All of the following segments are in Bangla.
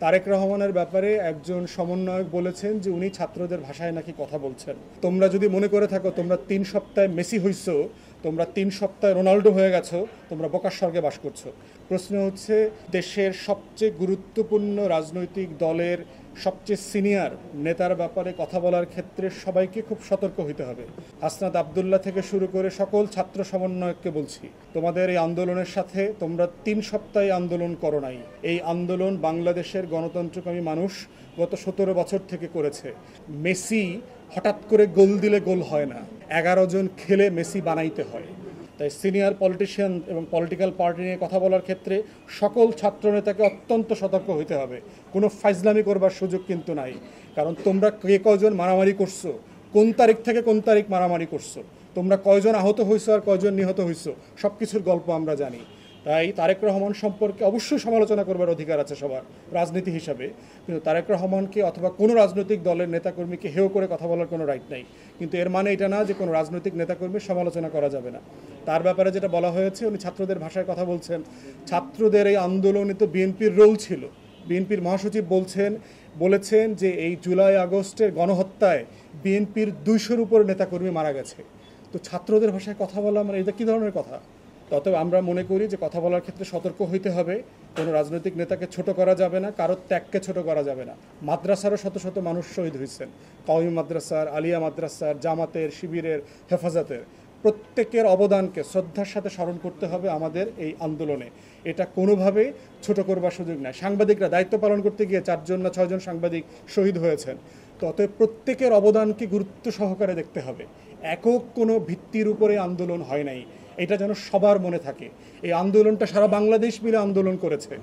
তারেক রহমানের ব্যাপারে একজন সমন্বয়ক বলেছেন যে উনি ছাত্রদের ভাষায় নাকি কথা বলছেন। তোমরা যদি মনে করে থাকো তোমরা 3 সপ্তাহে মেসি হইছো, তোমরা 3 সপ্তাহে রোনাল্ডো হয়ে গেছো, তোমরা বোকার স্বর্গে বাস করছো। প্রশ্ন হচ্ছে, দেশের সবচেয়ে গুরুত্বপূর্ণ রাজনৈতিক দলের সবচেয়ে সিনিয়র নেতার ব্যাপারে কথা বলার ক্ষেত্রে সবাইকে খুব সতর্ক হতে হবে। হাসনাত আবদুল্লাহ থেকে শুরু করে সকল ছাত্র সমন্বয়ককে বলছি, তোমাদের এই আন্দোলনের সাথে তোমরা 3 সপ্তাহে আন্দোলন করো নাই। এই আন্দোলন বাংলাদেশের গণতন্ত্রকামী মানুষ গত 17 বছর থেকে করেছে। মেসি হঠাৎ করে গোল দিলে গোল হয় না, 11 জন খেলে মেসি বানাইতে হয়। তাই সিনিয়র পলিটিশিয়ান এবং পলিটিক্যাল পার্টি নিয়ে কথা বলার ক্ষেত্রে সকল ছাত্রনেতাকে অত্যন্ত সতর্ক হতে হবে। কোনো ফাইজলামি করবার সুযোগ কিন্তু নাই। কারণ তোমরা কে কজন মারামারি করছো, কোন তারিখ থেকে কোন তারিখ মারামারি করছো, তোমরা কয়জন আহত হয়েছো আর কয়জন নিহত হয়েছো, সব কিছুর গল্প আমরা জানি। তাই তারেক রহমান সম্পর্কে অবশ্যই সমালোচনা করবার অধিকার আছে সবার রাজনীতি হিসাবে, কিন্তু তারেক রহমানকে অথবা কোনো রাজনৈতিক দলের নেতাকর্মীকে হেয় করে কথা বলার কোনো রাইট নাই। কিন্তু এর মানে এটা না যে কোনো রাজনৈতিক নেতাকর্মীর সমালোচনা করা যাবে না। তার ব্যাপারে যেটা বলা হয়েছে, উনি ছাত্রদের ভাষায় কথা বলছেন। ছাত্রদের এই আন্দোলনে তো বিএনপির রোল ছিল। বিএনপির মহাসচিব বলেছেন যে এই জুলাই আগস্টের গণহত্যায় বিএনপির 200-র উপর নেতাকর্মী মারা গেছে। তো ছাত্রদের ভাষায় কথা বলা মানে এটা কী ধরনের কথা? তবে আমরা মনে করি যে কথা বলার ক্ষেত্রে সতর্ক হইতে হবে। কোনো রাজনৈতিক নেতাকে ছোট করা যাবে না, কারোর ত্যাগকে ছোট করা যাবে না। মাদ্রাসারও শত শত মানুষ শহীদ হয়েছেন, কওমি মাদ্রাসার, আলিয়া মাদ্রাসার, জামাতের, শিবিরের, হেফাজতের। প্রত্যেকের অবদানকে শ্রদ্ধার সাথে স্মরণ করতে হবে আমাদের এই আন্দোলনে। এটা কোনোভাবে ছোট করবার সুযোগ নাই। সাংবাদিকরা দায়িত্ব পালন করতে গিয়ে 4 জন না 6 জন সাংবাদিক শহীদ হয়েছেন। অতএব প্রত্যেকের অবদানকে গুরুত্ব সহকারে দেখতে হবে। একক কোনো ভিত্তির উপরে আন্দোলন হয় নাই, এটা যেন সবার মনে থাকে। এই আন্দোলনটা সারা বাংলাদেশ মিলে আন্দোলন করেছে।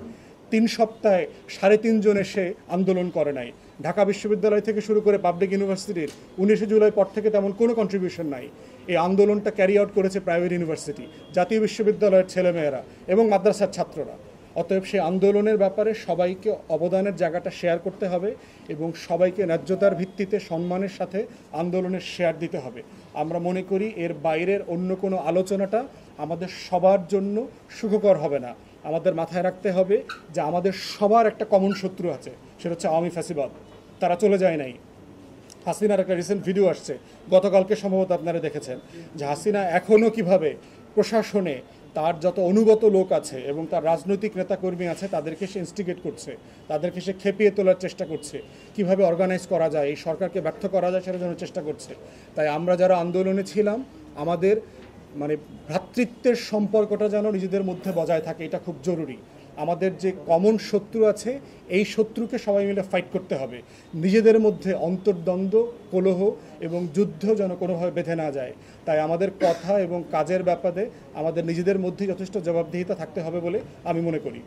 3 সপ্তাহে 3.5 জন এসে আন্দোলন করে নাই। ঢাকা বিশ্ববিদ্যালয় থেকে শুরু করে পাবলিক ইউনিভার্সিটির 19 জুলাই পর থেকে তেমন কোনো কন্ট্রিবিউশন নাই। এই আন্দোলনটা ক্যারি আউট করেছে প্রাইভেট ইউনিভার্সিটি, জাতীয় বিশ্ববিদ্যালয়ের ছেলেমেয়েরা এবং মাদ্রাসার ছাত্ররা। অতএব সেই আন্দোলনের ব্যাপারে সবাইকে অবদানের জায়গাটা শেয়ার করতে হবে এবং সবাইকে ন্যায্যতার ভিত্তিতে সম্মানের সাথে আন্দোলনের শেয়ার দিতে হবে। আমরা মনে করি এর বাইরের অন্য কোনো আলোচনাটা আমাদের সবার জন্য সুখকর হবে না। আমাদের মাথায় রাখতে হবে যে আমাদের সবার একটা কমন শত্রু আছে, সেটা হচ্ছে আওয়ামী ফ্যাসিবাদ। তারা চলে যায় নাই। হাসিনার একটা রিসেন্ট ভিডিও আসছে, গতকালকে সম্ভবত আপনারা দেখেছেন, যে হাসিনা এখনও কিভাবে প্রশাসনে তার যত অনুগত লোক আছে এবং তার রাজনৈতিক নেতাকর্মী আছে তাদেরকে সে ইনস্টিগেট করছে, তাদেরকে সে খেপিয়ে তোলার চেষ্টা করছে, কিভাবে অর্গানাইজ করা যায়, এই সরকারকে ব্যর্থ করা যায় সেটার জন্য চেষ্টা করছে। তাই আমরা যারা আন্দোলনে ছিলাম, আমাদের ভ্রাতৃত্বের সম্পর্কটা যেন নিজেদের মধ্যে বজায় থাকে, এটা খুব জরুরি। আমাদের যে কমন শত্রু আছে, এই শত্রুকে সবাই মিলে ফাইট করতে হবে। নিজেদের মধ্যে অন্তর্দ্বন্দ্ব, কলহ এবং যুদ্ধ যেন কোনোভাবে বেঁধে না যায়। তাই আমাদের কথা এবং কাজের ব্যাপারে আমাদের নিজেদের মধ্যেই যথেষ্ট জবাবদিহিতা থাকতে হবে বলে আমি মনে করি।